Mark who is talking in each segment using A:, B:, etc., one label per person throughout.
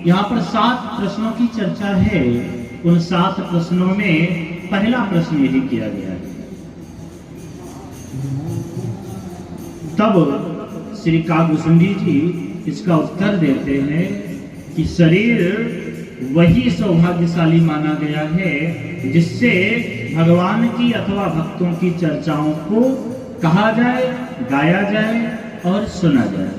A: यहाँ पर 7 प्रश्नों की चर्चा है। उन 7 प्रश्नों में पहला प्रश्न यही किया गया है। तब श्री काकभूषुंडी जी इसका उत्तर देते हैं कि शरीर वही सौभाग्यशाली माना गया है जिससे भगवान की अथवा भक्तों की चर्चाओं को कहा जाए, गाया जाए और सुना जाए।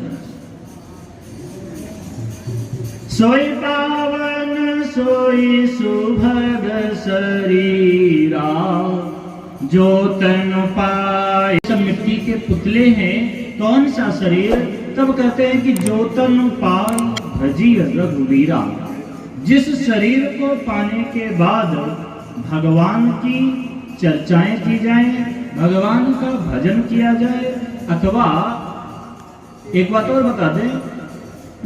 A: सोई पावन सोई सुभग शरीरा जो तन पाए। सब मिट्टी के पुतले हैं, कौन सा शरीर? तब कहते हैं कि जो तन पाए भजी रघुवीरा। जिस शरीर को पाने के बाद भगवान की चर्चाएं की जाएं, भगवान का भजन किया जाए, अथवा एक बात और बता दें,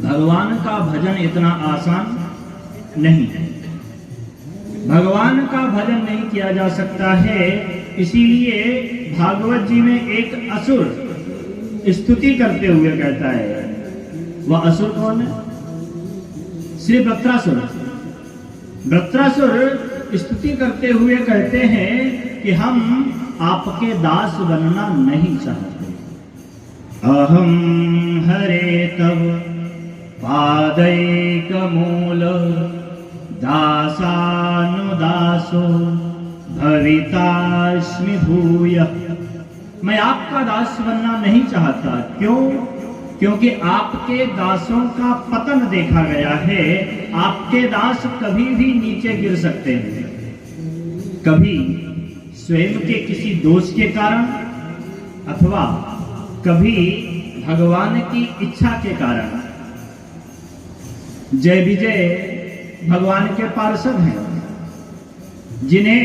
A: भगवान का भजन इतना आसान नहीं है। भगवान का भजन नहीं किया जा सकता है। इसीलिए भागवत जी में एक असुर स्तुति करते हुए कहता है, वह असुर कौन है? श्री वृत्रासुर। वृत्रासुर स्तुति करते हुए कहते हैं कि हम आपके दास बनना नहीं चाहते। अहम हरे तव पादैक मूल दासानुदासो भवितास्मि भूयः। मैं आपका दास बनना नहीं चाहता। क्यों? क्योंकि आपके दासों का पतन देखा गया है। आपके दास कभी भी नीचे गिर सकते हैं, कभी स्वयं के किसी दोष के कारण अथवा कभी भगवान की इच्छा के कारण। जय विजय भगवान के पार्षद हैं जिन्हें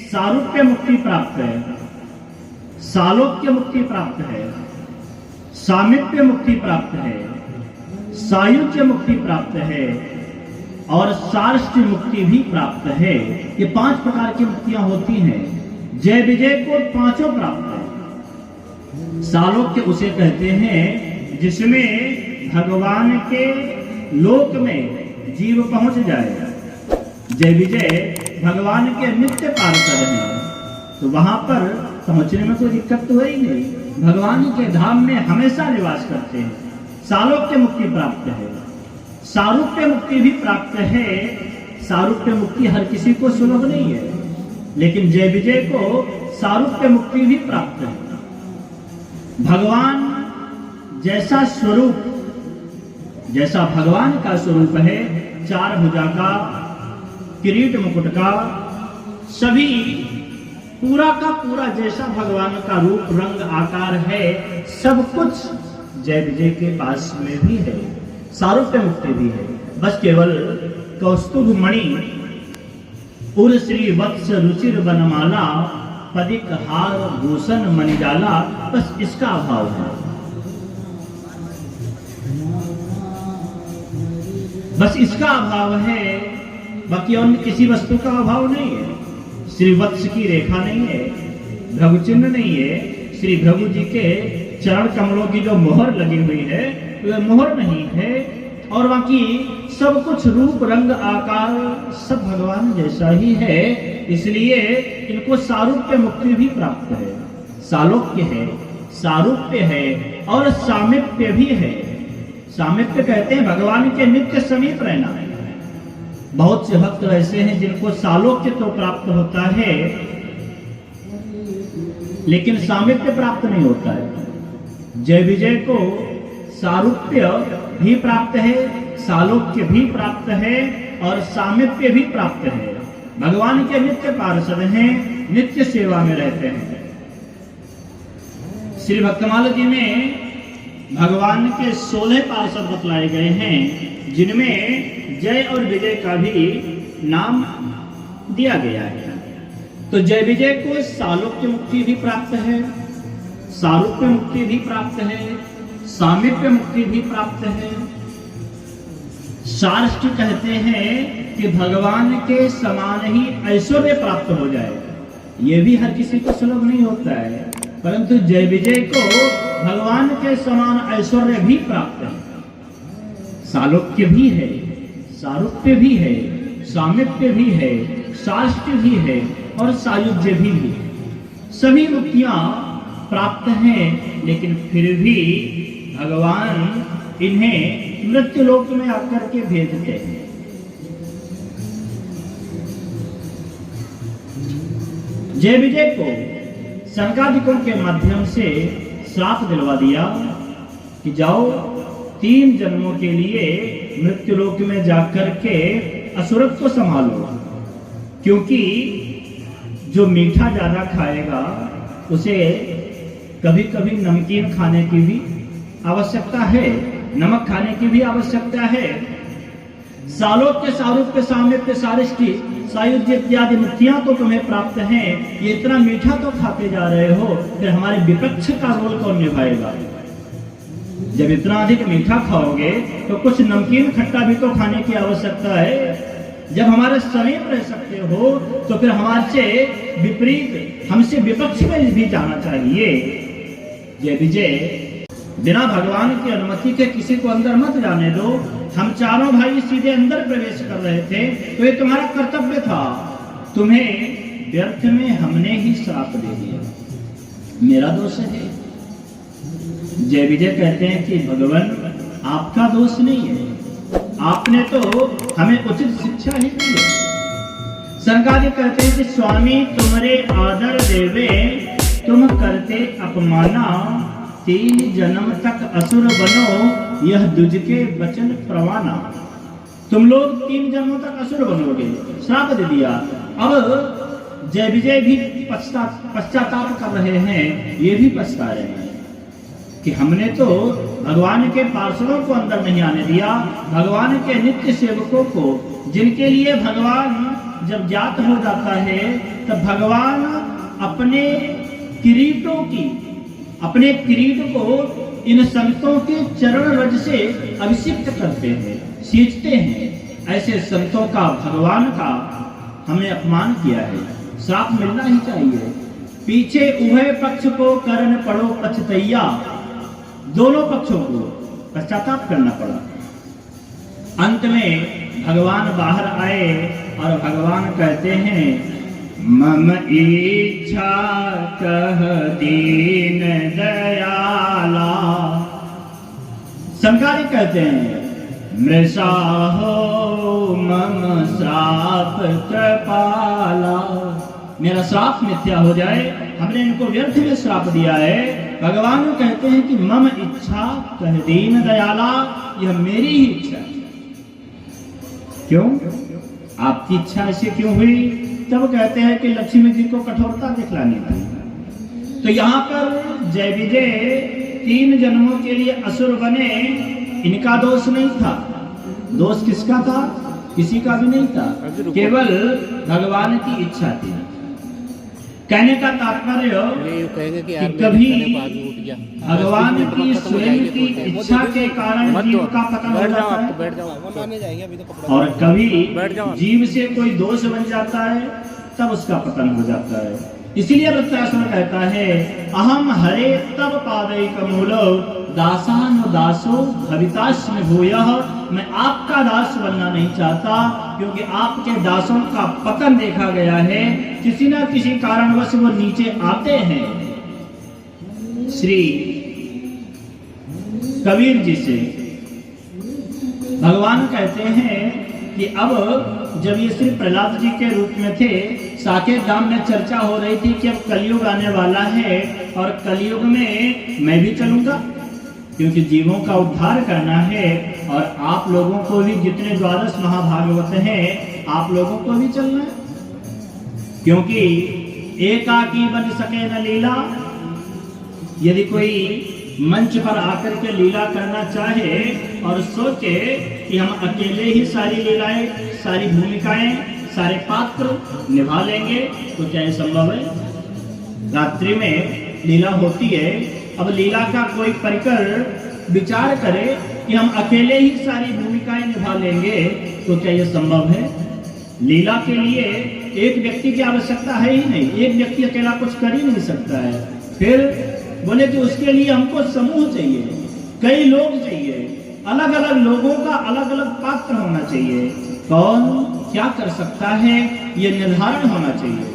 A: सारूप्य मुक्ति प्राप्त है, सालोक्य मुक्ति प्राप्त है, सामीप्य मुक्ति प्राप्त है, सायुज्य मुक्ति प्राप्त है और सार्ष्ट मुक्ति भी प्राप्त है। ये 5 प्रकार की मुक्तियां होती हैं। जय विजय को 5 प्राप्त है। सालोक्य उसे कहते हैं जिसमें भगवान के लोक में जीव पहुंच जाए। जय विजय भगवान के नित्य पार्षद हैं, तो वहां पर पहुंचने में कोई दिक्कत तो है ही नहीं। भगवान के धाम में हमेशा निवास करते हैं। सालोक्य मुक्ति प्राप्त है, सारूप्य मुक्ति भी प्राप्त है। सारूप्य मुक्ति हर किसी को सुलभ नहीं है, लेकिन जय विजय को सारूप्य मुक्ति भी प्राप्त है। भगवान जैसा स्वरूप, जैसा भगवान का स्वरूप है, 4 भुजा का, किरीट मुकुट का, सभी पूरा का पूरा जैसा भगवान का रूप रंग आकार है, सब कुछ जय विजय के पास में भी है। सारूप्य मुक्ति भी है। बस केवल कौस्तुभ मणि उर श्री वत्स रुचिर बनमाला पदिक हार भूषण मणिजाला, बस इसका अभाव है। बस इसका अभाव है, बाकी अन्य किसी वस्तु का अभाव नहीं है। श्री वत्स की रेखा नहीं है, भृगु चिन्ह नहीं है, श्री भृगु जी के चरण कमलों की जो मोहर लगी हुई है वह मोहर नहीं है, और बाकी सब कुछ रूप रंग आकार सब भगवान जैसा ही है। इसलिए इनको सारूप्य मुक्ति भी प्राप्त है। सालोक्य है, सारूप्य है और सामीप्य भी है। सामीप्य कहते हैं भगवान के नित्य समीप रहना है। बहुत से भक्त ऐसे हैं जिनको सालोक्य तो प्राप्त होता है लेकिन सामीप्य प्राप्त नहीं होता है। जय विजय को सारूप्य भी प्राप्त है, सालोक्य भी प्राप्त है और सामीप्य भी प्राप्त है। भगवान के नित्य पार्षद हैं, नित्य सेवा में रहते हैं। श्री भक्तमाला जी में भगवान के 16 पार्षद बतलाए गए हैं, जिनमें जय और विजय का भी नाम दिया गया है। तो जय विजय को सालोक्य मुक्ति भी प्राप्त है, सारूप्य मुक्ति भी प्राप्त है, सामीप्य मुक्ति भी प्राप्त है। सार्ष्ट कहते हैं कि भगवान के समान ही ऐश्वर्य प्राप्त हो जाए। यह भी हर किसी को सुलभ नहीं होता है, परंतु जय विजय को भगवान के समान ऐश्वर्य भी प्राप्त है, सालोक्य भी है, सारूप्य भी है, सामिप्य भी है, साष्ट भी है और सायुज्य भी है। सभी मुक्तियां प्राप्त हैं, लेकिन फिर भी भगवान इन्हें मृत्यु लोक में आकर के भेजते हैं। जय विजय को सनकादिकों के माध्यम से श्राप दिलवा दिया कि जाओ 3 जन्मों के लिए मृत्यु लोक में जाकर के असुरत्व को संभालो, क्योंकि जो मीठा ज्यादा खाएगा उसे कभी कभी नमकीन खाने की भी आवश्यकता है, नमक खाने की भी आवश्यकता है। सालोक्य, सारूप्य, सामिप्य, सारिष्टि, सायुज्य इत्यादि मुक्तियां तो तुम्हें प्राप्त हैं, ये इतना मीठा तो खाते जा रहे हो, फिर हमारे विपक्ष का रोल कौन निभाएगा? जब इतना अधिक मीठा खाओगे तो कुछ नमकीन खट्टा भी तो खाने की आवश्यकता है। जब हमारे समीप रह सकते हो तो फिर हमारे से विपरीत, हमसे विपक्ष में भी जाना चाहिए। जय विजय, बिना भगवान की अनुमति के किसी को अंदर मत जाने दो। हम चारों भाई सीधे अंदर प्रवेश कर रहे थे, तो ये तुम्हारा कर्तव्य था। तुम्हें व्यर्थ में हमने ही श्राप दे दिया, मेरा दोष है। जय विजय कहते हैं कि भगवान आपका दोष नहीं है, आपने तो हमें उचित शिक्षा ही दी है। सरकारी कहते हैं कि स्वामी तुम्हारे आदर देवे, तुम करते अपमाना, 3 जन्म तक असुर बनो, यह दुज के वचन प्रवाना। तुम लोग 3 जन्मों तक असुर बनोगे, श्राप दे दिया। अब जय विजय भी पश्चाताप कर रहे हैं, ये भी पछता रहे हैं कि हमने तो भगवान के पार्षदों को अंदर नहीं आने दिया, भगवान के नित्य सेवकों को, जिनके लिए भगवान जब ज्ञात हो जाता है तब भगवान अपने किरीटों की, अपने किरीट को इन संतों के चरण रज से अभिषिक्त करते हैं, सींचते हैं। ऐसे संतों का, भगवान का हमने अपमान किया है, श्राप मिलना ही चाहिए। पीछे उभय पक्ष को करन पड़ो पछतैया, दोनों पक्षों को पश्चाताप करना पड़ा। अंत में भगवान बाहर आए और भगवान कहते हैं, मम इच्छा कह दीन दयाला। शंकरी कहते हैं, मृषा हो मम श्राप कृपाला। मेरा श्राप मिथ्या हो जाए, हमने इनको व्यर्थ में श्राप दिया है। भगवान कहते हैं कि मम इच्छा कह दीन दयाला, यह मेरी ही इच्छा है। क्यों? आपकी इच्छा ऐसे क्यों हुई? तब कहते हैं कि लक्ष्मी जी को कठोरता दिखलानी थी। तो यहाँ पर जय विजय 3 जन्मों के लिए असुर बने, इनका दोष नहीं था। दोष किसका था? किसी का भी नहीं था, केवल भगवान की इच्छा थी। कहने का तात्पर्य कि कभी भगवान की स्वयं की इच्छा के कारण जीव का पतन हो जाता है, और कभी जीव से कोई दोष बन जाता है, तब उसका पतन हो जाता है। इसीलिए वृत्रासुर कहता है, अहम हरे तब पादैक मूलो दासानुदासो भवितास्मि भूयः। मैं आपका दास बनना नहीं चाहता, क्योंकि आपके दासों का पतन देखा गया है। किसी न किसी कारणवश वो नीचे आते हैं। श्री कबीर जी से भगवान कहते हैं कि अब जब ये श्री प्रहलाद जी के रूप में थे, साकेत धाम में चर्चा हो रही थी कि अब कलयुग आने वाला है, और कलयुग में मैं भी चलूंगा, क्योंकि जीवों का उद्धार करना है। और आप लोगों को भी, जितने द्वादश महाभागवत हैं, आप लोगों को भी चलना है, क्योंकि एकाकी बन सके न लीला। यदि कोई मंच पर आकर के लीला करना चाहे और सोचे कि हम अकेले ही सारी लीलाएं, सारी भूमिकाएं, सारे पात्र निभा लेंगे, तो क्या ये संभव है? रात्रि में लीला होती है, अब लीला का कोई परिकर विचार करे कि हम अकेले ही सारी भूमिकाएं निभा लेंगे, तो क्या ये संभव है? लीला के लिए एक व्यक्ति की आवश्यकता है ही नहीं, एक व्यक्ति अकेला कुछ कर ही नहीं सकता है। फिर बोले कि उसके लिए हमको समूह चाहिए, कई लोग चाहिए, अलग अलग लोगों का अलग अलग पात्र होना चाहिए। कौन क्या कर सकता है ये निर्धारण होना चाहिए।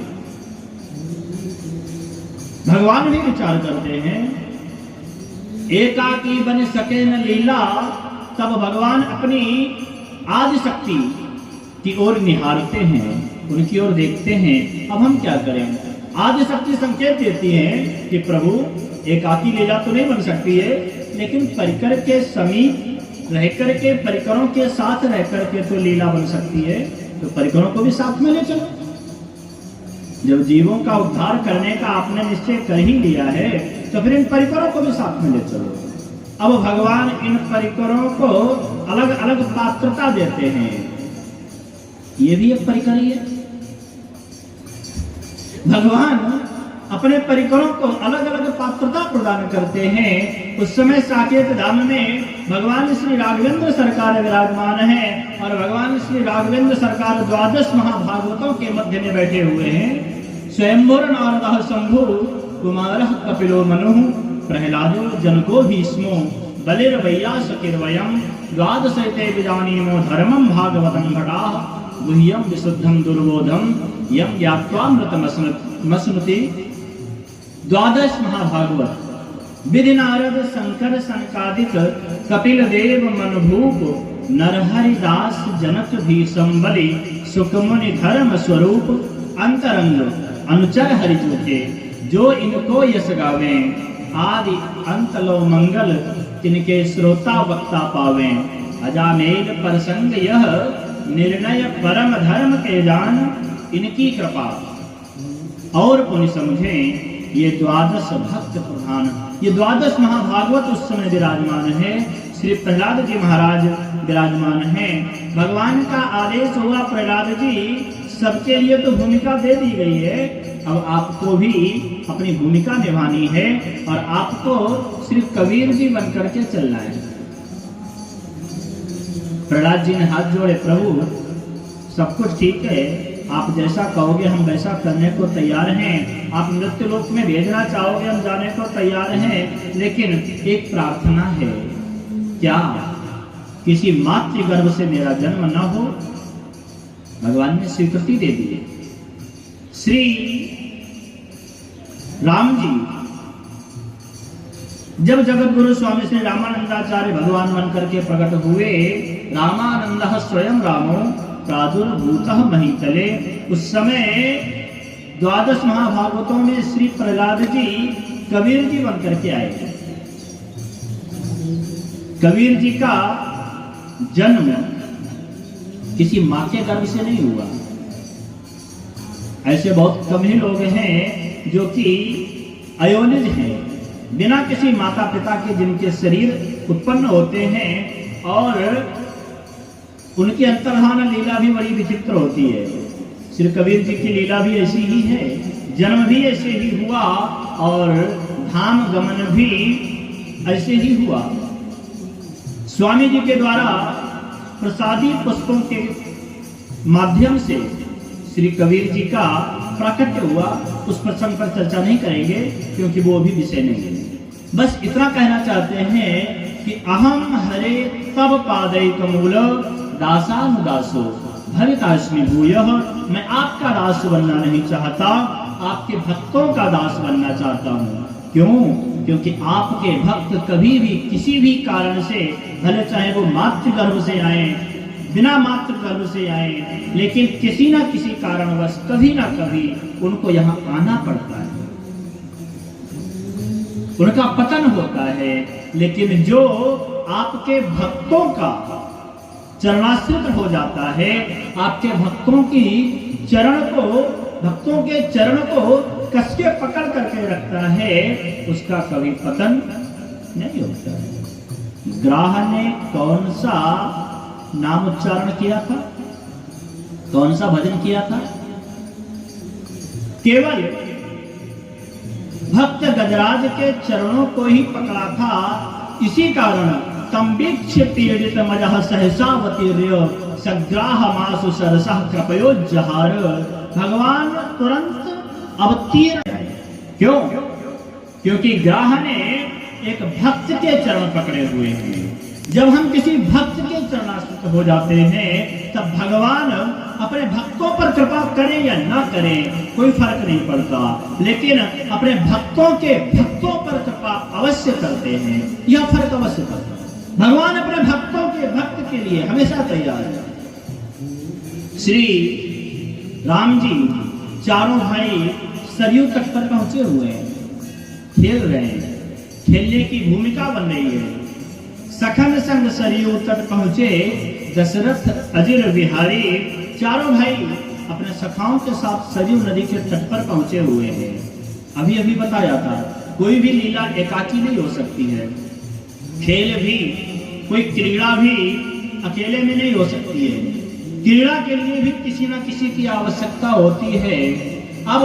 A: भगवान भी विचार करते हैं, एकाकी बन सके न लीला, तब भगवान अपनी आदि शक्ति की ओर निहारते हैं, उनकी ओर देखते हैं। अब हम क्या करें? आदि शक्ति संकेत देती है कि प्रभु एकाकी लीला तो नहीं बन सकती है, लेकिन परिकर के समीप रह करके, परिकरों के साथ रह करके तो लीला बन सकती है। तो परिकरों को भी साथ में ले चलो। जब जीवों का उद्धार करने का आपने निश्चय कर ही लिया है, तो फिर इन परिकरों को भी साथ में ले चलो। अब भगवान इन परिकरों को अलग अलग पात्रता देते हैं। ये भी एक परिकर ही है। भगवान अपने परिकरों को अलग अलग पात्रता प्रदान करते हैं। उस समय साकेत धाम में भगवान श्री राघवेंद्र सरकार विराजमान है, और भगवान श्री राघवेंद्र सरकार 12 महाभागवतों के मध्य में बैठे हुए हैं। स्वयंवर नारदः शंभु कुमारः कपिलो मनुः प्रहलादो जनको भीष्मो बलिर्वैयासकिर्वयम् द्वादशैते विजानीमो धर्मं भागवतं भटाः गुह्यं विशुद्धं दुर्बोधं यं ज्ञात्वामृतमश्नुते। 12 महाभागवत विधि नारद शंकर संकादिक कपिल देव मनभूप नरहरिदास जनक भीषम बलि सुखमुनि धर्म स्वरूप अंतरंग अनुचर हरिचूके जो इनको यश गावे आदि अंत लो मंगल तिनके श्रोता वक्ता पावे। अजामेल प्रसंग यह निर्णय परम धर्म के जान इनकी कृपा और पुण्य समझे ये 12 भक्त प्रधान। ये 12 महाभागवत उस समय विराजमान है। श्री प्रहलाद जी महाराज विराजमान हैं। भगवान का आदेश हुआ, प्रहलाद जी सबके लिए तो भूमिका दे दी गई है, अब आपको भी अपनी भूमिका निभानी है और आपको सिर्फ कबीर जी बनकर के चलना है। प्रहलाद जी ने हाथ जोड़े, प्रभु सब कुछ ठीक है, आप जैसा कहोगे हम वैसा करने को तैयार हैं। आप मृत्यु लोक में भेजना चाहोगे हम जाने को तैयार हैं, लेकिन एक प्रार्थना है, क्या किसी मातृ गर्भ से मेरा जन्म न हो? भगवान ने स्वीकृति दे दी। श्री राम जी जब जगत गुरु स्वामी श्री रामानंदाचार्य भगवान बनकर के प्रकट हुए, रामानंदः स्वयं रामो प्रादुर्भूतः महीतले, उस समय 12 महाभागवतों में श्री प्रहलाद जी कबीर जी बनकर के आए। कबीर जी का जन्म किसी मां के गर्भ से नहीं हुआ। ऐसे बहुत कम ही लोग हैं जो कि अयोनिज हैं, बिना किसी माता पिता के जिनके शरीर उत्पन्न होते हैं, और उनकी अंतर्धान लीला भी बड़ी विचित्र होती है। श्री कबीर जी की लीला भी ऐसी ही है, जन्म भी ऐसे ही हुआ और धाम गमन भी ऐसे ही हुआ। स्वामी जी के द्वारा प्रसादी पुष्पों के माध्यम से श्री कबीर जी का प्राकट्य हुआ। उस प्रसंग पर चर्चा नहीं करेंगे क्योंकि वो भी विषय नहीं है। बस इतना कहना चाहते हैं कि अहम हरे तब पादैक मूल दासानुदासो भरितास्मि भूयः, मैं आपका दास बनना नहीं चाहता, आपके भक्तों का दास बनना चाहता हूँ। क्यों? क्योंकि आपके भक्त कभी भी किसी भी कारण से, भले चाहे वो मातृ गर्भ से आए, बिना मातृ गर्भ से आए, लेकिन किसी ना किसी कारणवश कभी ना कभी उनको यहाँ आना पड़ता है, उनका पतन होता है। लेकिन जो आपके भक्तों का चरणाश्रित हो जाता है, आपके भक्तों की चरण को, भक्तों के चरण को कस के पकड़ करके रखता है, उसका कभी पतन नहीं होता है। ग्राह ने कौन सा नाम उच्चारण किया था, कौन सा भजन किया था? केवल भक्त गजराज के चरणों को ही पकड़ा था। इसी कारण तंबीक्ष पीड़ित मजह सहसावतीर्य सग्राह मासु सरसः कृपयो जहार, भगवान तुरंत अवतीर्ण है। क्यों? क्योंकि ग्राह ने एक भक्त के चरण पकड़े हुए हैं। जब हम किसी भक्त के चरणाश्रित हो जाते हैं तब भगवान अपने भक्तों पर कृपा करें या ना करें कोई फर्क नहीं पड़ता, लेकिन अपने भक्तों पर कृपा अवश्य करते हैं, यह फर्क अवश्य करता है। भगवान अपने भक्तों के भक्त के लिए हमेशा तैयार है। श्री राम जी चारों भाई सरयू तट पर पहुंचे हुए हैं, खेल रहे हैं, खेलने की भूमिका बन रही है। सखन संग सरयू तट पहुंचे दशरथ अजिर बिहारी, चारों भाई अपने सखाओं के साथ सरयू नदी के तट पर पहुंचे हुए हैं। अभी अभी बताया था कोई भी लीला एकाकी नहीं हो सकती है, खेल भी कोई क्रीड़ा भी अकेले में नहीं हो सकती है, क्रीड़ा के लिए भी किसी ना किसी की आवश्यकता होती है। अब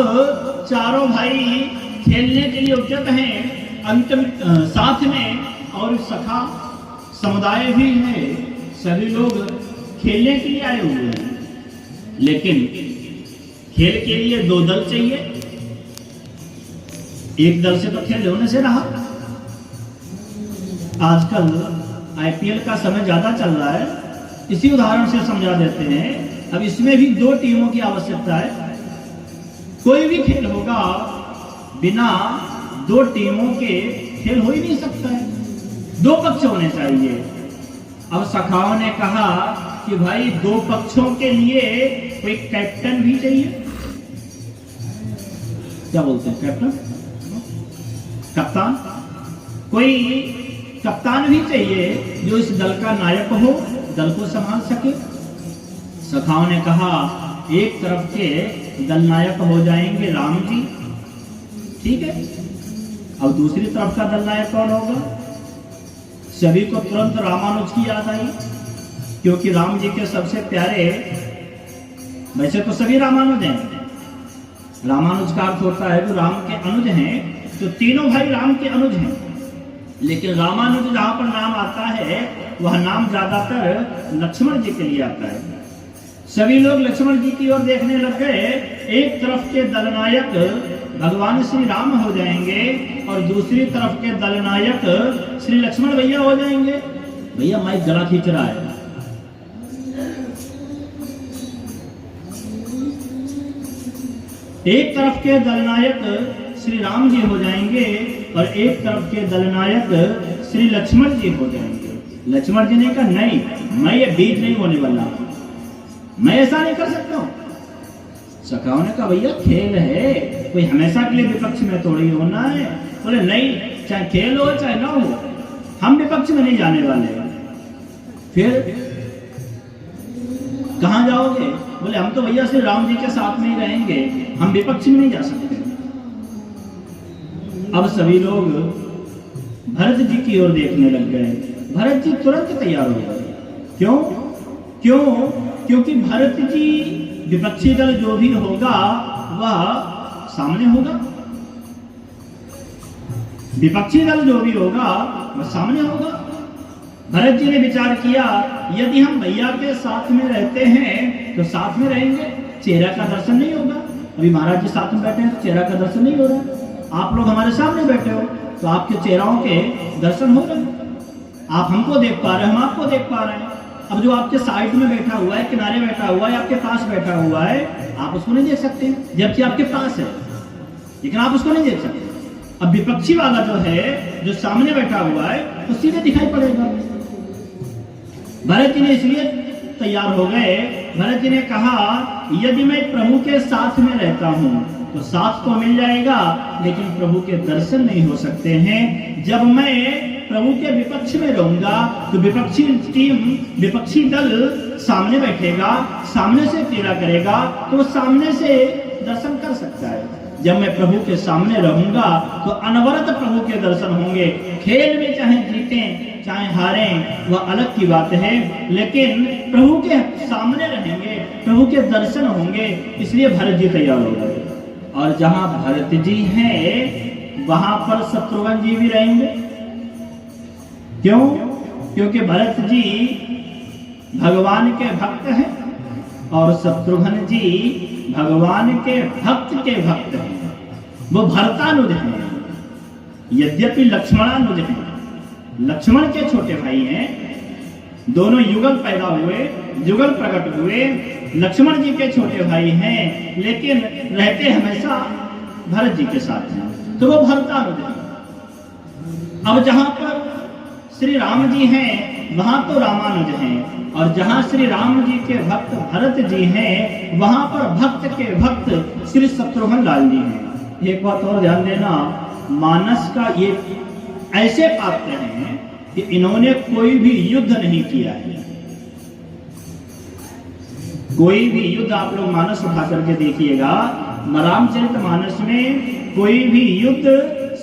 A: चारों भाई खेलने के लिए उद्यत हैं, अंत में साथ में और सखा समुदाय भी है, सभी लोग खेलने के लिए आए हुए हैं। लेकिन खेल के लिए दो दल चाहिए, एक दल से तो खेल होने से रहा। आजकल आईपीएल का समय ज्यादा चल रहा है, इसी उदाहरण से समझा देते हैं। अब इसमें भी दो टीमों की आवश्यकता है। कोई भी खेल होगा बिना दो टीमों के खेल हो ही नहीं सकता है, दो पक्ष होने चाहिए। अब सखाओं ने कहा कि भाई दो पक्षों के लिए कोई कैप्टन भी चाहिए। क्या बोलते हैं कैप्टन, कप्तान, कोई कप्तान भी चाहिए जो इस दल का नायक हो, दल को संभाल सके। सखाओं ने कहा एक तरफ के दल नायक हो जाएंगे राम जी, ठीक है, अब दूसरी तरफ का दल नायक कौन होगा? सभी को तुरंत रामानुज की याद आई, क्योंकि राम जी के सबसे प्यारे, वैसे तो सभी रामानुज हैं, रामानुज का अर्थ होता है जो राम के अनुज हैं, तो तीनों भाई राम के अनुज हैं। लेकिन रामानुज जहां पर नाम आता है वह नाम ज्यादातर लक्ष्मण जी के लिए आता है। सभी लोग लक्ष्मण जी की ओर देखने लग गए। एक तरफ के दलनायक भगवान श्री राम हो जाएंगे और दूसरी तरफ के दलनायक श्री लक्ष्मण भैया हो जाएंगे। भैया माइक गला खींच रहा है। एक तरफ के दलनायक श्री राम जी हो जाएंगे और एक तरफ के दलनायक श्री लक्ष्मण जी हो जाएंगे। लक्ष्मण जी ने कहा नहीं, मैं ये बीच नहीं होने वाला, मैं ऐसा नहीं कर सकता हूं। सखाओं ने कहा भैया खेल है, कोई हमेशा के लिए विपक्ष में थोड़ी होना है। बोले नहीं, चाहे खेल हो चाहे ना हो, हम विपक्ष में नहीं जाने वाले। फिर कहां जाओगे? बोले हम तो भैया श्री राम जी के साथ में ही रहेंगे, हम विपक्ष में नहीं जा सकते। अब सभी लोग भरत जी की ओर देखने लग गए। भरत जी तुरंत तैयार हो गए। क्यों? क्योंकि भरत जी विपक्षी दल जो भी होगा वह सामने होगा, विपक्षी दल जो भी होगा वह सामने होगा। भरत जी ने विचार किया यदि हम भैया के साथ में रहते हैं तो साथ में रहेंगे, चेहरा का दर्शन नहीं होगा। अभी महाराज जी साथ में बैठे हैं तो चेहरा का दर्शन नहीं हो रहा। आप लोग हमारे सामने बैठे हो तो आपके चेहरों के दर्शन हो रहे हैं, आप हमको देख पा रहे हैं, हम आपको देख पा रहे हैं। अब जो आपके साइड में बैठा हुआ है, किनारे बैठा हुआ है, आपके पास बैठा हुआ है, आप उसको नहीं देख सकते, जबकि आपके पास है, लेकिन आप उसको नहीं देख सकते। अब विपक्षी वाला जो है, जो सामने बैठा हुआ है, तो सीधे दिखाई पड़ेगा। भरत जी ने इसलिए तैयार हो गए। भरत जी ने कहा यदि मैं प्रभु के साथ में रहता हूं तो साथ तो मिल जाएगा, लेकिन प्रभु के दर्शन नहीं हो सकते हैं। जब मैं प्रभु के विपक्ष में रहूंगा तो विपक्षी टीम, विपक्षी दल सामने बैठेगा, सामने से क्रीड़ा करेगा, तो सामने से दर्शन कर सकता है। जब मैं प्रभु के सामने रहूंगा तो अनवरत प्रभु के दर्शन होंगे। खेल में चाहे जीतें चाहे हारें वह अलग की बात है, लेकिन प्रभु के सामने रहेंगे, प्रभु के दर्शन होंगे। इसलिए भरत जी तैयार हो गए। और जहां भरत जी हैं वहां पर शत्रुघ्न जी भी रहेंगे। क्यों? क्योंकि भरत जी भगवान के भक्त हैं और शत्रुघ्न जी भगवान के भक्त हैं। वो भरतानुज हैं, यद्यपि लक्ष्मणानुज हैं, लक्ष्मण के छोटे भाई हैं, दोनों युगल पैदा हुए, युगल प्रकट हुए, लक्ष्मण जी के छोटे भाई हैं, लेकिन रहते हमेशा भरत जी के साथ हैं, तो वो भरतानुज हैं। अब जहां पर श्री राम जी हैं वहां तो रामानुज हैं, और जहां श्री राम जी के भक्त भरत जी हैं वहां पर भक्त के भक्त श्री शत्रुघ्न लाल जी हैं। एक बात और ध्यान देना, मानस का ये ऐसे पात्र हैं कि इन्होंने कोई भी युद्ध नहीं किया है। कोई भी युद्ध आप लोग मानस उठा करके देखिएगा, रामचरितमानस में कोई भी युद्ध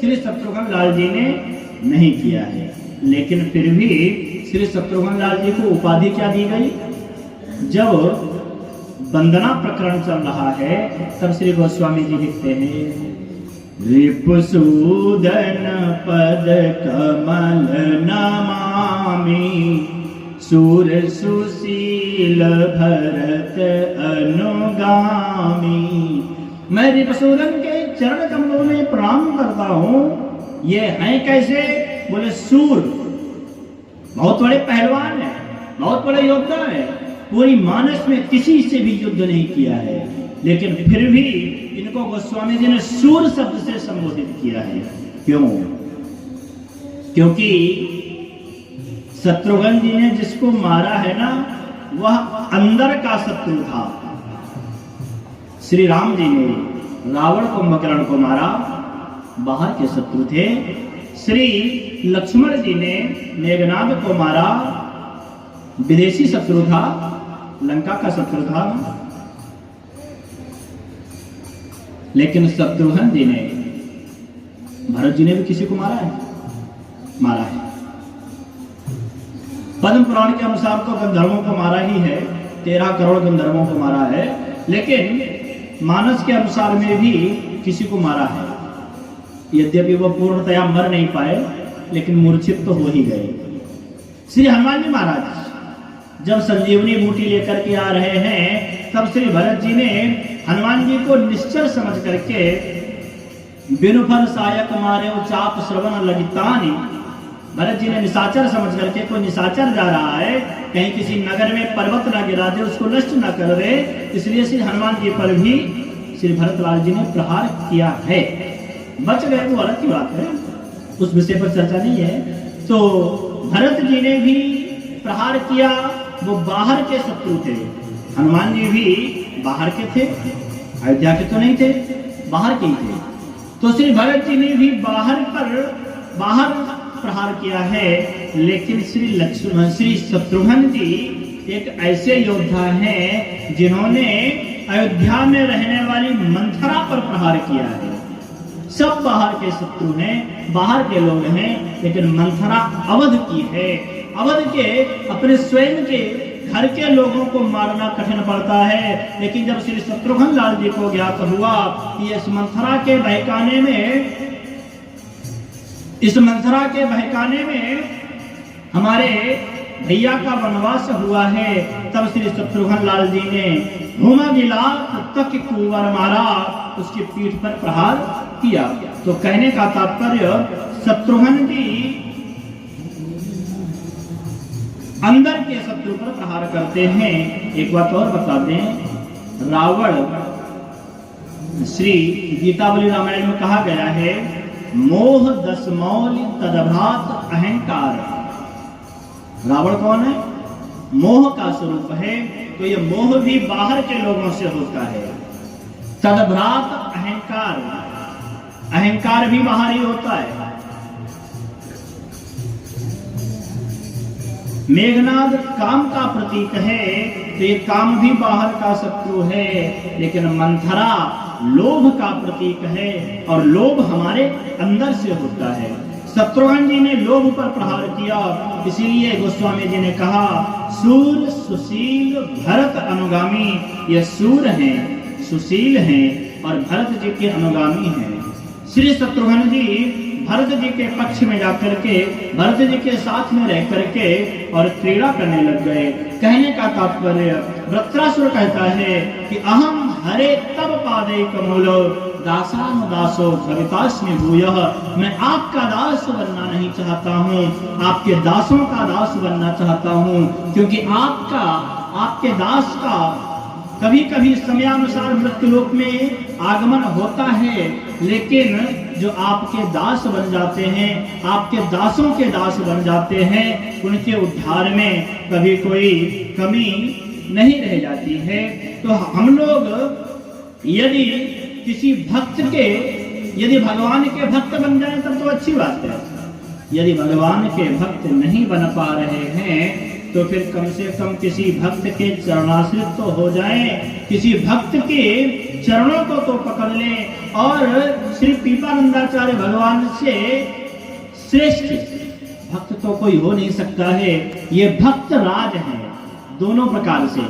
A: श्री शत्रुघ्न लाल जी ने नहीं किया है, लेकिन फिर भी श्री शत्रुघ्न लाल जी को उपाधि क्या दी गई? जब वंदना प्रकरण चल रहा है तब श्री गोस्वामी जी लिखते हैं, रिपुसूदन पद कमल नमामि, सूर सुशील भरत अनुगामी। मैं रिपुसूदन के चरण कमलों में प्रणाम करता हूँ। ये हैं कैसे? बोले सूर, बहुत बड़े पहलवान है, बहुत बड़े योद्धा है, पूरी मानस में किसी से भी युद्ध नहीं किया है, लेकिन फिर भी इनको गोस्वामी जी ने सूर शब्द से संबोधित किया है। क्यों? क्योंकि शत्रुघ्न जी ने जिसको मारा है ना, वह अंदर का शत्रु था। श्री राम जी ने रावण कुंभकर्ण को मारा, बाहर के शत्रु थे। श्री लक्ष्मण जी ने मेघनाद को मारा, विदेशी शत्रु था, लंका का शत्रु था। लेकिन शत्रुघ्न जी ने, भरत जी ने भी किसी को मारा है? मारा है। पद्म पुराण के अनुसार तो गंधर्वों को मारा ही है, 13 करोड़ गंधर्वों को मारा है, लेकिन मानस के अनुसार में भी किसी को मारा है। यद्यपि वो पूर्णतया मर नहीं पाए, लेकिन मूर्छित तो हो ही गए। श्री हनुमान जी महाराज जब संजीवनी बूटी लेकर के आ रहे हैं, तब श्री भरत जी ने हनुमान जी को निश्चर समझ करके, बिनु फल सायक मारे चाप श्रवण लगितानी, भरत जी ने निशाचर समझ करके, कोई निशाचर जा रहा है, कहीं किसी नगर में पर्वत न गिरा दे, उसको नष्ट न कर दे, इसलिए श्री हनुमान जी पर भी श्री भरतलाल जी ने प्रहार किया है। बच गए वो अलग की बात है, उस विषय पर चर्चा नहीं है। तो भरत जी ने भी प्रहार किया, वो बाहर के शत्रु थे। हनुमान जी भी बाहर के थे, अयोध्या के तो नहीं थे, बाहर के ही थे। तो श्री भरत जी ने भी बाहर प्रहार किया है, लेकिन श्री शत्रुघ्न जी एक ऐसे योद्धा हैं जिन्होंने अयोध्या में रहने वाली मंथरा पर प्रहार किया है। सब बाहर के शत्रु हैं, बाहर के लोग हैं, लेकिन मंथरा अवध की है। अवध के अपने स्वयं के घर के लोगों को मारना कठिन पड़ता है, लेकिन जब श्री शत्रुघ्न लाल जी को ज्ञात हुआ कि इस मंथरा के बहकाने में हमारे भैया का वनवास हुआ है, तब श्री शत्रुघ्न लाल जी ने घूमा गिला तक कुंवर मारा, उसकी पीठ पर प्रहार किया। तो कहने का तात्पर्य, शत्रुघ्न जी अंदर के शत्रु पर प्रहार करते हैं। एक बात और बता दें, रावण, श्री गीतावली रामायण में कहा गया है, मोह दशमौल तदभ्रात अहंकार। रावण कौन है? मोह का स्वरूप है। तो ये मोह भी बाहर के लोगों से होता है। तदभ्रात अहंकार, अहंकार भी बाहर ही होता है। मेघनाद काम का प्रतीक है, तो ये काम भी बाहर का शत्रु है, लेकिन मंथरा लोभ का प्रतीक है, और लोभ हमारे अंदर से होता है। शत्रुघ्न जी ने लोभ पर प्रहार किया, इसीलिए गोस्वामी जी ने कहा, सूर सुशील भरत अनुगामी। ये सूर हैं, सुशील हैं और भरत जी के अनुगामी हैं। श्री शत्रुघ्न जी भरत जी के पक्ष में जाकर के, भरत जी के साथ में रह करके और क्रीड़ा करने लग गए। कहने का तात्पर्य, वृत्रासुर कहता है कि अहम हरे तब पादे कमलो दासानुदासो भवितास्मि भूयः। मैं आपका दास बनना नहीं चाहता हूँ, आपके दासों का दास बनना चाहता हूँ, क्योंकि आपके दास का कभी कभी समयानुसार मृत्युलोक में आगमन होता है, लेकिन जो आपके दास बन जाते हैं, आपके दासों के दास बन जाते हैं, उनके उद्धार में कभी कोई कमी नहीं रह जाती है। तो हम लोग यदि किसी भक्त के, यदि भगवान के भक्त बन जाए तब तो अच्छी बात है। यदि भगवान के भक्त नहीं बन पा रहे हैं तो फिर कम से कम किसी भक्त के चरणाश्रित तो हो जाएं, किसी भक्त के चरणों को तो पकड़ लें। और श्री पीपानंदाचार्य भगवान से श्रेष्ठ भक्त तो कोई हो नहीं सकता है। ये भक्त राज है, दोनों प्रकार से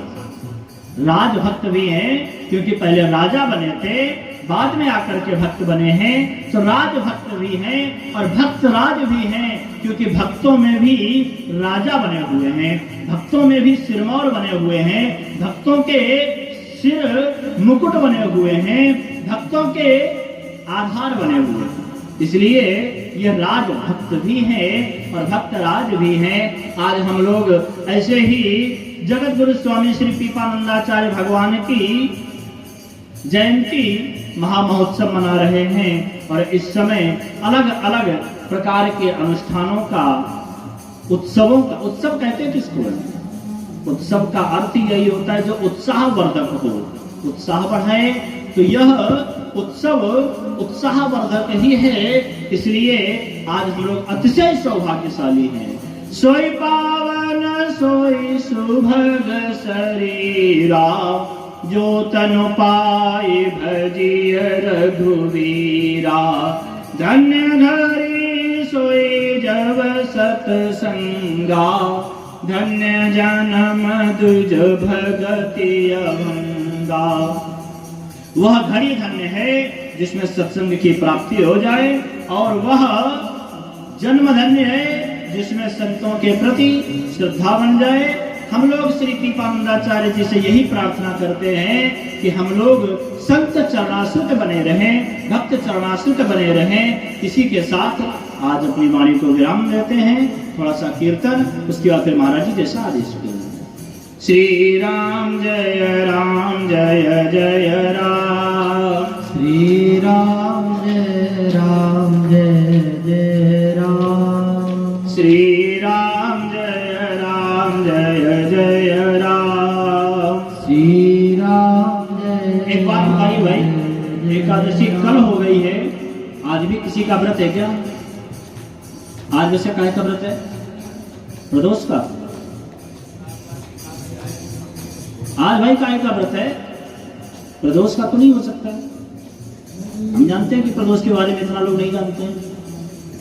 A: राज भक्त भी हैं, क्योंकि पहले राजा बने थे, बाद में आकर के भक्त बने हैं, तो राज भक्त भी हैं और भक्त राज भी हैं, क्योंकि भक्तों में भी राजा बने हुए हैं, भक्तों में भी सिरमौर बने हुए हैं, भक्तों के सिर मुकुट बने हुए हैं, भक्तों के आधार बने हुए हैं। इसलिए ये राज भक्त भी हैं और भक्त राज भी हैं। आज हम लोग ऐसे ही जगत गुरु स्वामी श्री पीपानंदाचार्य भगवान की जयंती महामहोत्सव मना रहे हैं और इस समय अलग अलग प्रकार के अनुष्ठानों का, उत्सवों का, उत्सव कहते हैं किसको? उत्सव का अर्थ यही होता है जो उत्साहवर्धक हो, उत्साह बढ़ाए, तो यह उत्सव उत्साहवर्धक ही है। इसलिए आज हम लोग अतिशय सौभाग्यशाली हैं। सोई पावन सोई सुभग शरीरा, जो तनु पाए भजिय रघुवीरा। धन्य धरी सोई जब सतसंगा, धन्य जन्म दुज भगति अभंगा। वह घड़ी धन्य है जिसमें सत्संग की प्राप्ति हो जाए, और वह जन्म धन्य है जिसमें संतों के प्रति श्रद्धा बन जाए। हम लोग श्री पीपानंदाचार्य जी से यही प्रार्थना करते हैं कि हम लोग संत चरणाश्रित बने रहें, भक्त चरणाश्रित बने रहें। इसी के साथ आज अपनी वाणी को विराम देते हैं। थोड़ा सा कीर्तन, उसके बाद फिर महाराज जी जैसा आदेश करें। श्री राम जय राम जय जय राम,
B: श्री राम जय राम जय जय राम,
A: श्री राम जय राम जय जय राम,
B: श्री राम जय।
A: एक बात बताइए भाई, एकादशी कल हो गई है, आज भी किसी का व्रत है क्या? आज वैसे काय का व्रत है? प्रदोष का। आज भाई काय का व्रत है? प्रदोष का तो नहीं हो सकता। हम जानते हैं कि प्रदोष के बारे में इतना लोग नहीं जानते हैं।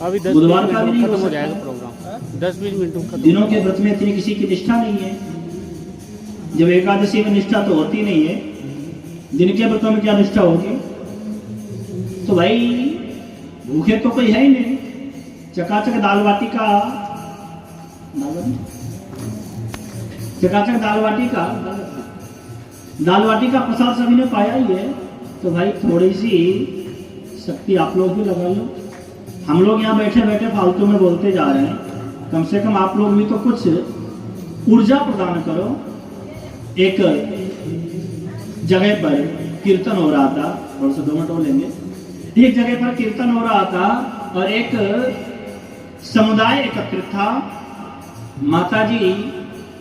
C: अभी 10
A: बुधवार का भी नहीं
C: खत्म
A: हो
C: हो जाएगा
A: सकता।
C: प्रोग्राम, 10-20 मिनटों खत्म।
A: दिनों के व्रत में इतनी किसी की निष्ठा नहीं है। जब एकादशी में निष्ठा तो होती नहीं है, दिन के व्रतों में क्या निष्ठा होगी? तो भाई भूखे तो कोई है ही नहीं। चकाचक दाल बाटी का, चकाचक दाल बाटी का प्रसाद सभी ने पाया ही है। तो भाई थोड़ी सी शक्ति आप लोग भी लगा लो। हम लोग यहाँ बैठे बैठे फालतू में बोलते जा रहे हैं, कम से कम आप लोग भी तो कुछ ऊर्जा प्रदान करो। एक जगह पर कीर्तन हो रहा था, थोड़ा सा 2 मिनट और लेंगे। एक जगह पर कीर्तन हो रहा था और एक समुदाय एकत्रित था। माताजी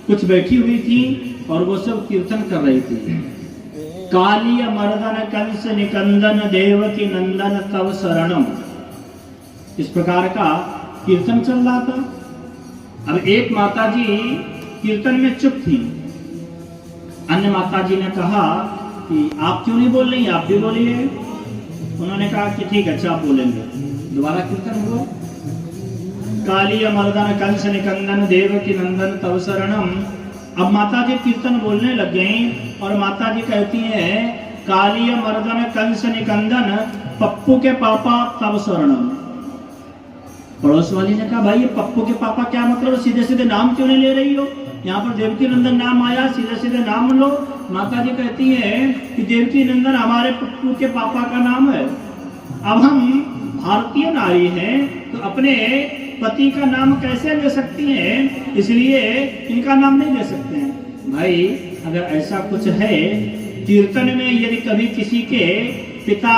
A: कुछ बैठी हुई थी और वो सब कीर्तन कर रही थी। कालिय मर्दन कंस निकंदन देवकी नंदन तव शरणम, इस प्रकार का कीर्तन चल रहा था। अब एक माताजी कीर्तन में चुप थी। अन्य माताजी ने कहा कि आप क्यों नहीं बोल रही, आप भी बोलिए। उन्होंने कहा कि ठीक है, अच्छा आप बोलेंगे। दोबारा कीर्तन हुआ। कालिय मर्दन कंस निकंदन देवकी नंदन तव शरणम। अब माताजी कीर्तन बोलने लग गई और माताजी कहती हैं, कालिय मर्दन कंस निकंदन पप्पू के पापा तव शरणम। पड़ोस वाली ने कहा, भाई ये पप्पू के पापा क्या मतलब? सीधे सीधे नाम क्यों नहीं ले रही हो? यहाँ पर देवकी नंदन नाम आया, सीधे सीधे नाम लो। माता जी कहती हैं कि देवकी नंदन हमारे पुप्पू के पापा का नाम है। अब हम भारतीय नारी हैं तो अपने पति का नाम कैसे ले सकती हैं, इसलिए इनका नाम नहीं ले सकते हैं। भाई अगर ऐसा कुछ है, कीर्तन में यदि कभी किसी के पिता,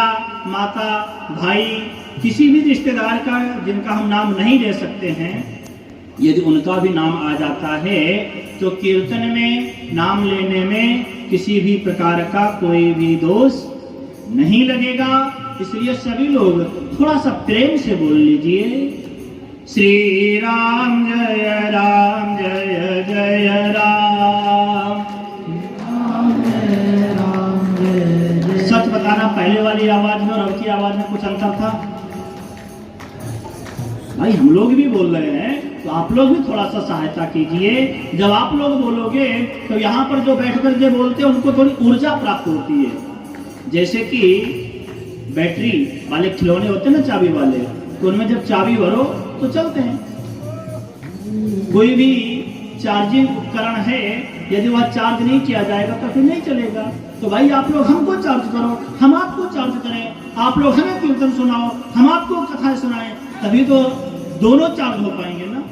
A: माता, भाई, किसी भी रिश्तेदार का जिनका हम नाम नहीं ले सकते हैं, यदि उनका भी नाम आ जाता है तो कीर्तन में नाम लेने में किसी भी प्रकार का कोई भी दोष नहीं लगेगा। इसलिए सभी लोग थोड़ा सा प्रेम से बोल लीजिए, श्री राम जय राम जय जय राम। सच बताना, पहले वाली आवाज में और अब की आवाज में कुछ अंतर था? भाई हम लोग भी बोल रहे हैं तो आप लोग भी थोड़ा सा सहायता कीजिए। जब आप लोग बोलोगे तो यहाँ पर जो बैठ कर के बोलते हैं उनको थोड़ी ऊर्जा प्राप्त होती है। जैसे कि बैटरी वाले खिलौने होते हैं ना, चाबी वाले, तो उनमें जब चाबी भरो तो चलते हैं। कोई भी चार्जिंग उपकरण है, यदि वह चार्ज नहीं किया जाएगा तो फिर नहीं चलेगा। तो भाई आप लोग हमको चार्ज करो, हम आपको चार्ज करें, आप लोग हमें कीर्तन सुनाओ, हम आपको कथाएं सुनाएं, तभी तो दोनों चार्ज हो पाएंगे ना।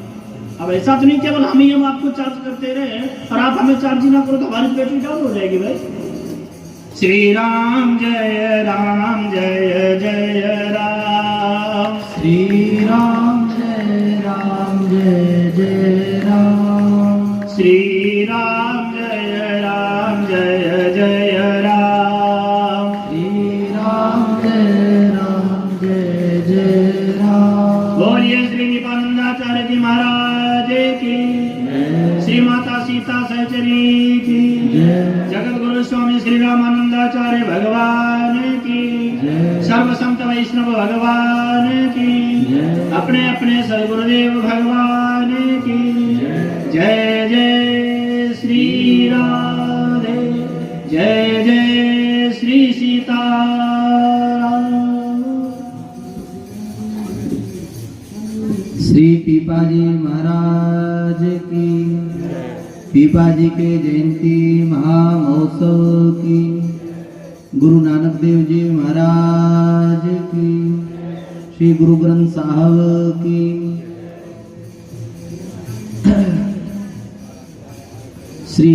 A: अब ऐसा तो नहीं केवल हम आपको चार्ज करते रहे और आप हमें चार्ज ना करो तो हमारी बैटरी डाउन हो जाएगी। भाई श्री राम जय जय राम,
B: श्री राम जय जय राम,
A: श्री राम जय जय राम,
B: श्री राम जय जय राम।
A: बोलिए श्री निपानंदाचार्य जी महाराज की, श्री माता सीता सहचरी की, जगत गुरु स्वामी श्री रामानंदाचार्य भगवान की, सर्व संत वैष्णव भगवान की, अपने अपने सदगुरुदेव भगवान की जय। जय श्री राधे, जय जय श्री सीताराम।
B: श्री पीपाजी महाराज की, पीपाजी के जयंती महामहोत्सव की, गुरु नानक देव जी महाराज की, श्री गुरु ग्रंथ साहब की, श्री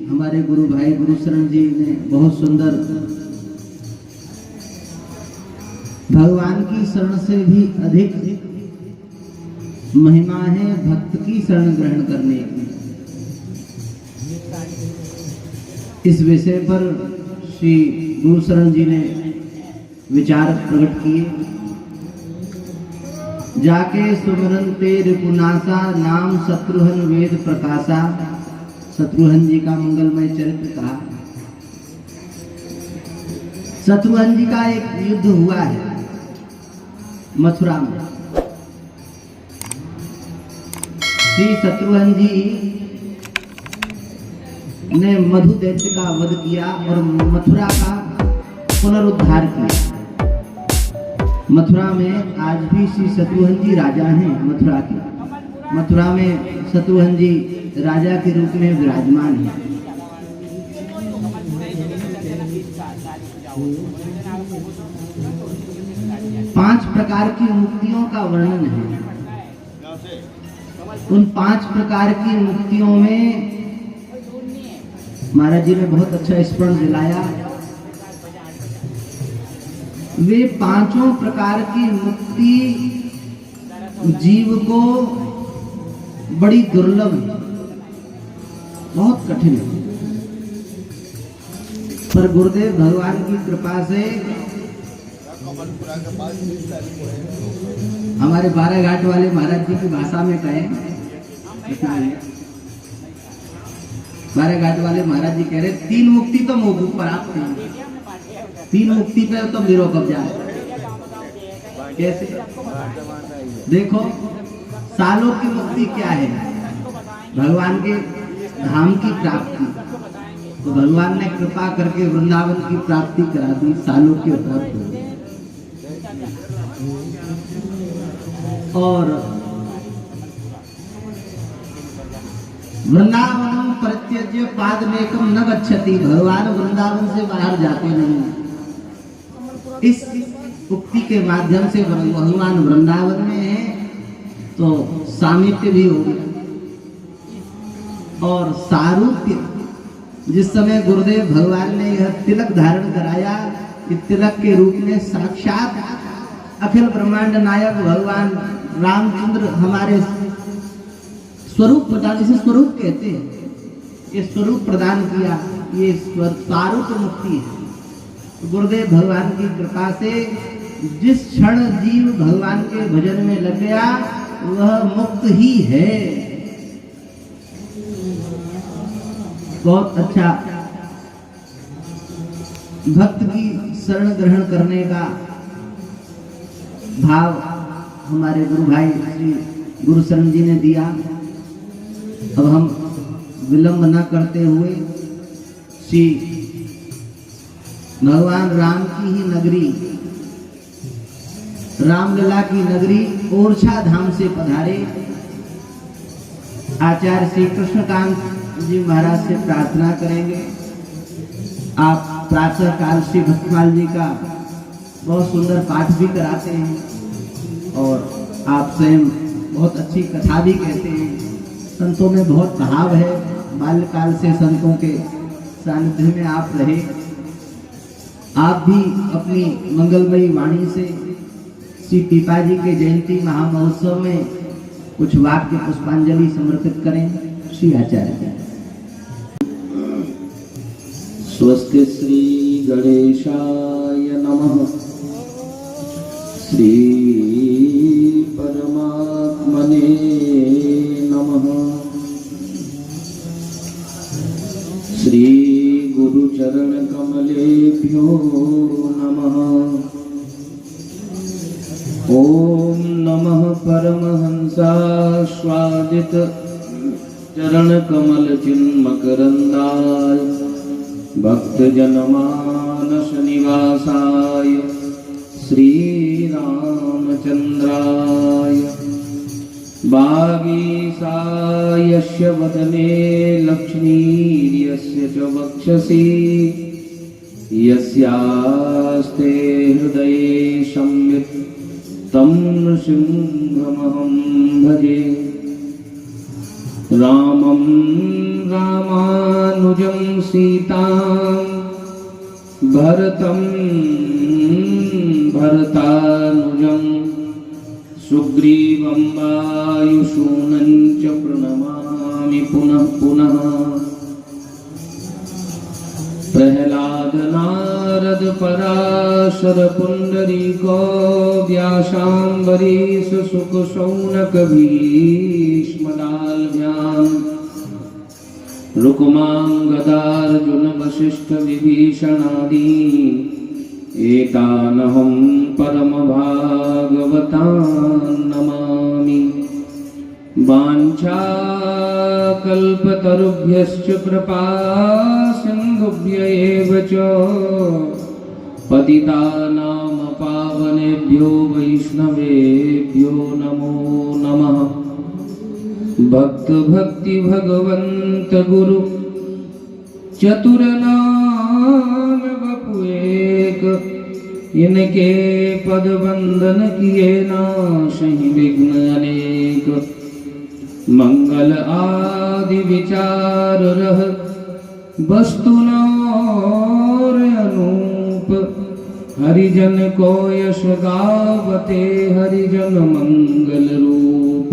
B: हमारे गुरु भाई गुरु शरण जी ने बहुत सुंदर भगवान की शरण से भी अधिक महिमा है भक्त की शरण ग्रहण करने की। इस विषय पर श्री गुरु शरण जी ने विचार प्रकट किए। जाके सुमरन तेर पुनासा, नाम शत्रुहन वेद प्रकाशा। शत्रुघ्न जी का मंगलमय चरित्र कहा। शत्रुघ्न जी का एक युद्ध हुआ है मथुरा में। श्री शत्रुघ्न जी ने मधु दैत्य का वध किया और मथुरा का पुनरुद्धार किया। मथुरा में आज भी श्री शत्रुघ्न जी राजा हैं मथुरा के। मथुरा में शत्रुघ्न जी राजा के रूप में विराजमान है। पांच प्रकार की मुक्तियों का वर्णन है। उन पांच प्रकार की मुक्तियों में महाराज जी ने बहुत अच्छा स्मरण दिलाया। वे पांचों प्रकार की मुक्ति जीव को बड़ी दुर्लभ है, बहुत कठिन है, पर गुरुदेव भगवान की कृपा से हमारे 12 घाट वाले महाराज जी की भाषा में कहें, 12 घाट वाले महाराज जी कह रहे 3 मुक्ति तो मोगू पर आप 3 मुक्ति पे तो मेरो कब्जा है। कैसे? देखो सालों की मुक्ति क्या है? भगवान के धाम की प्राप्ति। तो भगवान ने कृपा करके वृंदावन की प्राप्ति करा दी सालों के तौर पर। और वृंदावन परित्यज्य पादमेकम न गच्छति, भगवान वृंदावन से बाहर जाते नहीं। इस उक्ति के माध्यम से भगवान वृंदावन में है तो सामीप्य भी हो गया। और सारूप्य, जिस समय गुरुदेव भगवान ने यह तिलक धारण कराया, इस तिलक के रूप में साक्षात अखिल ब्रह्मांड नायक भगवान रामचंद्र हमारे स्वरूप प्रदान, इसे स्वरूप कहते हैं, ये स्वरूप प्रदान किया, ये स्वरूप मुक्ति है। गुरुदेव भगवान की कृपा से जिस क्षण जीव भगवान के भजन में लग गया वह मुक्त ही है। बहुत अच्छा भक्त की शरण ग्रहण करने का भाव हमारे गुरु भाई श्री गुरु शरण जी ने दिया। अब हम विलंब न करते हुए श्री भगवान राम की ही नगरी, रामलीला की नगरी ओरछा धाम से पधारे आचार्य श्री कृष्णकांत जी महाराज से प्रार्थना करेंगे। आप प्रातः काल श्री भक्तमाल जी का बहुत सुंदर पाठ भी कराते हैं और आप स्वयं बहुत अच्छी कथा भी कहते हैं। संतों में बहुत भाव है, बाल्यकाल से संतों के सानिध्य में आप रहे। आप भी अपनी मंगलमयी वाणी से श्री पीपाजी के जयंती महामहोत्सव में कुछ वाक्य पुष्पांजलि समर्पित करें। श्री आचार्य। स्वस्ति श्री गणेशाय नमः। श्री परमात्मने नमः। श्री गुरुचरण कमलेभ्यो नमः। ओम नमः परमहंसास्वादित चरण कमल चिन्मकरंदाय भक्तजनमानस निवासाय श्री रामचंद्राय वागीसायस्य वदने लक्ष्मीर्यस्य च वक्षसि यस्यास्ते हृदये संवित् तं सिंहमहं भजे। रामं रामानुजं सीतां भरतं भरतानुजं सुग्रीवं वायुसूनं च प्रणमामि पुनः पुनः। प्रह्लाद नारद पराशर पुंडरीको व्यासांबरीश सुख शौनक भीष्मदाल्भ्यां रुक्मां गदार्जुन वसिष्ठ विभीषणादि एतानहं परम भागवतान् नमामि। वाञ्छाकल्पतरुभ्यश्च कृपा सिन्धुभ्य एव च पतितानां पावनेभ्यो वैष्णवेभ्यो नमो नमः। भक्त भक्ति भगवंत गुरु चतुरनाम बपु एक, इनके पद बंदन किए नाशहि विघ्न अनेक। मंगल आदि विचार रह वस्तु नौर अनूप। हरिजन को यश गावते हरिजन मंगल रूप।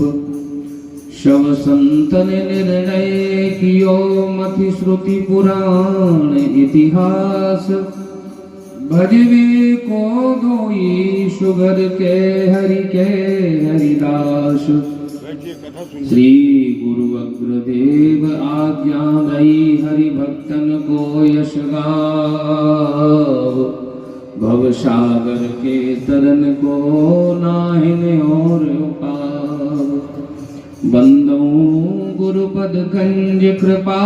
B: शव संतन निर्णय कियो मति श्रुति पुराण इतिहास। भजवे को दोई सुगर के हरिदास। श्री गुरु अग्रदेव आज्ञा दई हरि भक्तन को यश गाव। भव सागर के तरन को नाहिन और पाव। बंदो गुरुपद कंज कृपा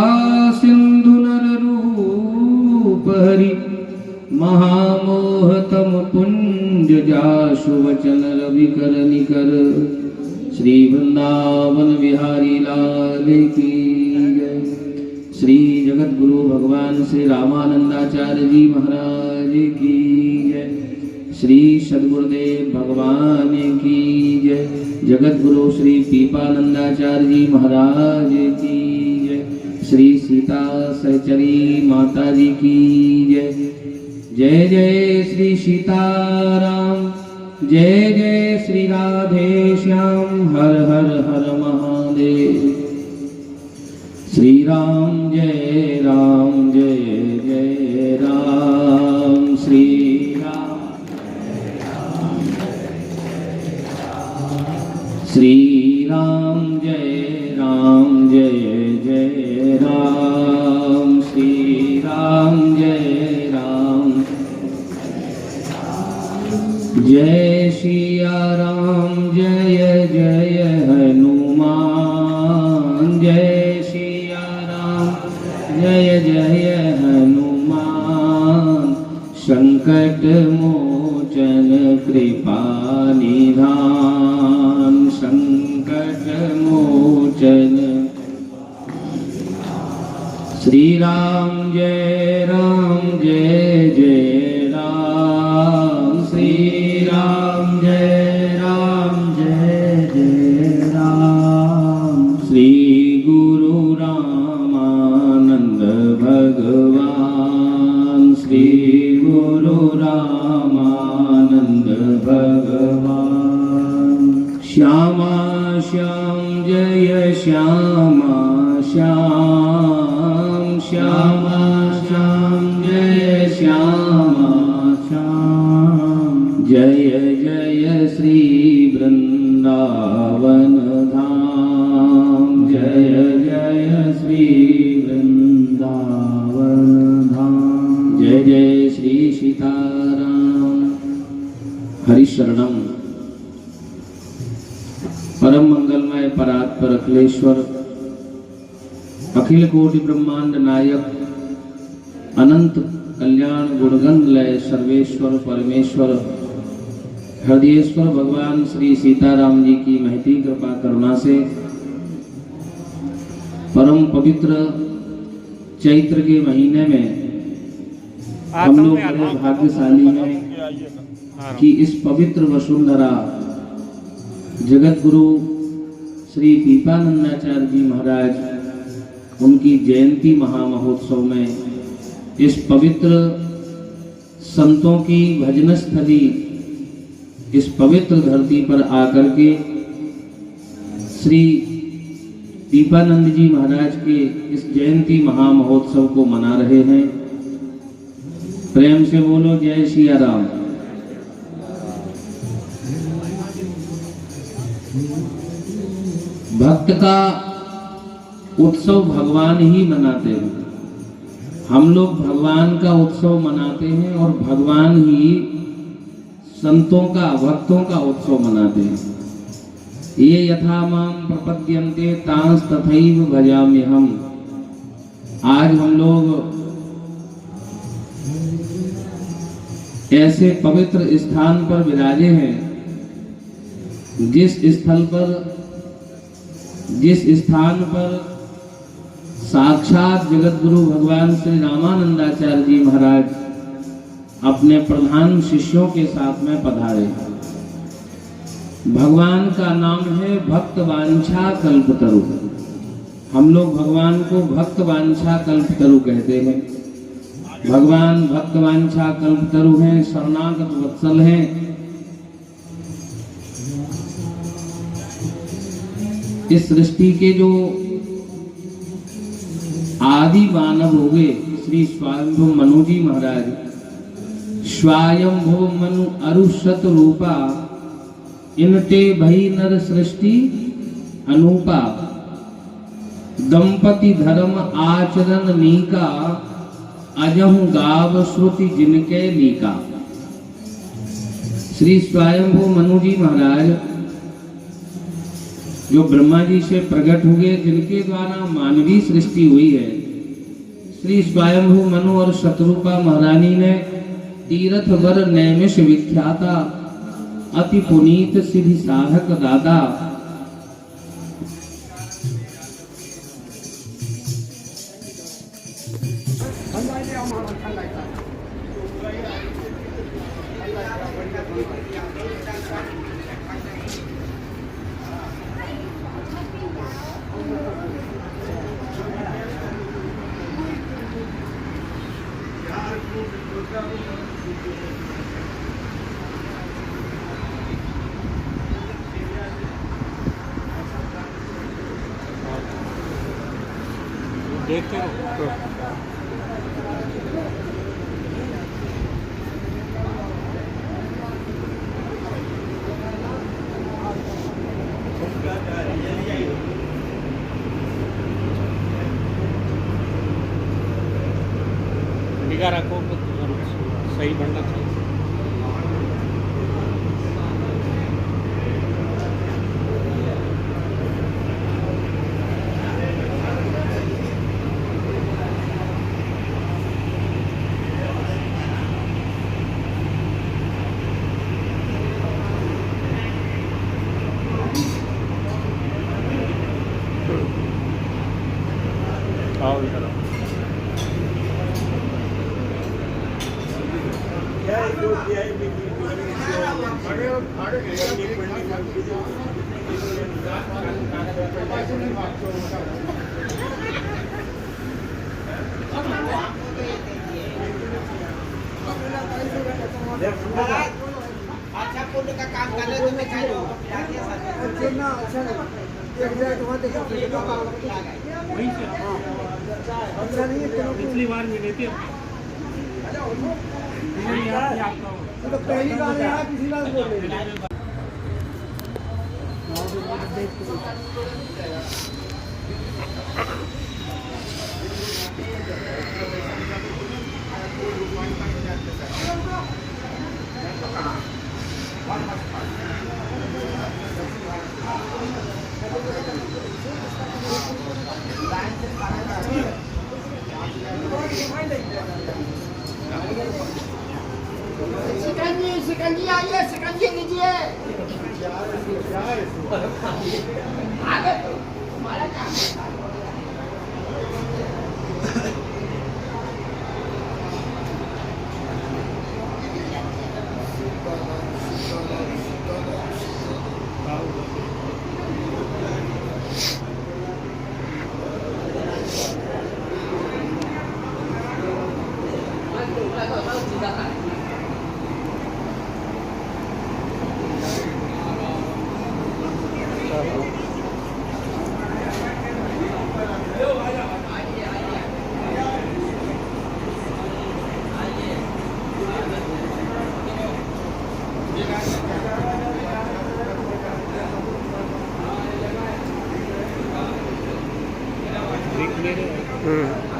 B: सिंधु नर रूप हरि। महामोहतम पुंज जाशु वचन रवि कर निकर। श्री वृंदावन बिहारी लाल की जगत गुरु भगवान श्री रामानंदाचार्य जी महाराज की जय। श्री सद्गुरुदेव भगवान की जय। जगत गुरु श्री पीपानंदाचार्य जी महाराज की जय। श्री सीता सहचरी माता जी की जय। जय जय श्री सीताराम, जय जय श्री राधे श्याम, हर हर हर महादेव। श्री राम जय राम, जय जय राम। श्री राम श्री राम जय राम, जय जय राम। श्री राम जय राम, जय सिया राम, जय जय हनुमान। जय सिया राम, जय जय हनुमान। संकट मोचन कृपा निधान, संकट मोचन। श्री राम जय राम, जय जय राम। श्री राम जय राम, जय जय राम। श्री गुरु रामानंद भगवान, श्री गुरु रामानंद भगवान। श्यामा श्याम जय श्यामा श्याम, श्यामा श्याम जय श्यामा श्याम। जय जय श्री वृंदावन धाम, जय जय श्री वृंदावन धाम। जय जय श्री सीताराम। हरिशरणम। परम मंगलमय परात्पर अखिलेश्वर, अखिल कोटि ब्रह्मांड नायक, अनंत कल्याण गुणगण लय सर्वेश्वर परमेश्वर हृदयेश्वर भगवान श्री सीताराम जी की महती कृपा करुणा से परम पवित्र चैत्र के महीने में हम लोग बड़े भाग्यशाली हैं कि इस पवित्र वसुंधरा जगत गुरु श्री पीपानंदाचार्य जी महाराज उनकी जयंती महामहोत्सव में इस पवित्र संतों की भजन स्थली इस पवित्र धरती पर आकर के श्री पीपानंद जी महाराज के इस जयंती महामहोत्सव को मना रहे हैं। प्रेम से बोलो जय सिया राम। भक्त का उत्सव भगवान ही मनाते हैं। हम लोग भगवान का उत्सव मनाते हैं और भगवान ही संतों का भक्तों का उत्सव मनाते हैं। ये यथा माम प्रपद्यन्ते तांस तथैव भजाम्यहम्। आज हम लोग ऐसे पवित्र स्थान पर विराजे हैं जिस स्थान पर साक्षात जगत गुरु भगवान श्री रामानंदाचार्य जी महाराज अपने प्रधान शिष्यों के साथ में पधारे। भगवान का नाम है भक्त वांछा कल्पतरु। हम लोग भगवान को भक्त वांछा कल्पतरु कहते हैं। भगवान भक्त वांछा कल्पतरु हैं, शरणागत वत्सल हैं। इस सृष्टि के जो आदि मानव हो गए श्री स्वयंभू मनु जी महाराज, स्वयंभू मनु अरुषत रूपा, इनते भई नर सृष्टि अनूपा। दंपति धर्म आचरण नीका, अजहु गाव श्रुति जिनके लीका। श्री स्वयंभू मनु जी महाराज जो ब्रह्मा जी से प्रकट हुए, जिनके द्वारा मानवीय सृष्टि हुई है, श्री स्वयंभू मनु और शत्रुपा महारानी ने तीर्थ वर नैमिष विख्याता अति पुनीत सिद्धि साधक दादा
C: देखते रहो। निगाह रखो तो सही बनना चाहिए। आओ इधर आओ।
D: अच्छा पुण्य का काम कर रहे तो मैं कह दूँ अच्छा
C: वहीं से
D: नहीं है
C: पिछली बार मिले थे
D: तो पहली बार यहाँ पिछली बार बोल रहे हैं सिकंजी आइए सिकंजी लीजिए आगे तो हमारा काम
C: देख ले रहे हैं।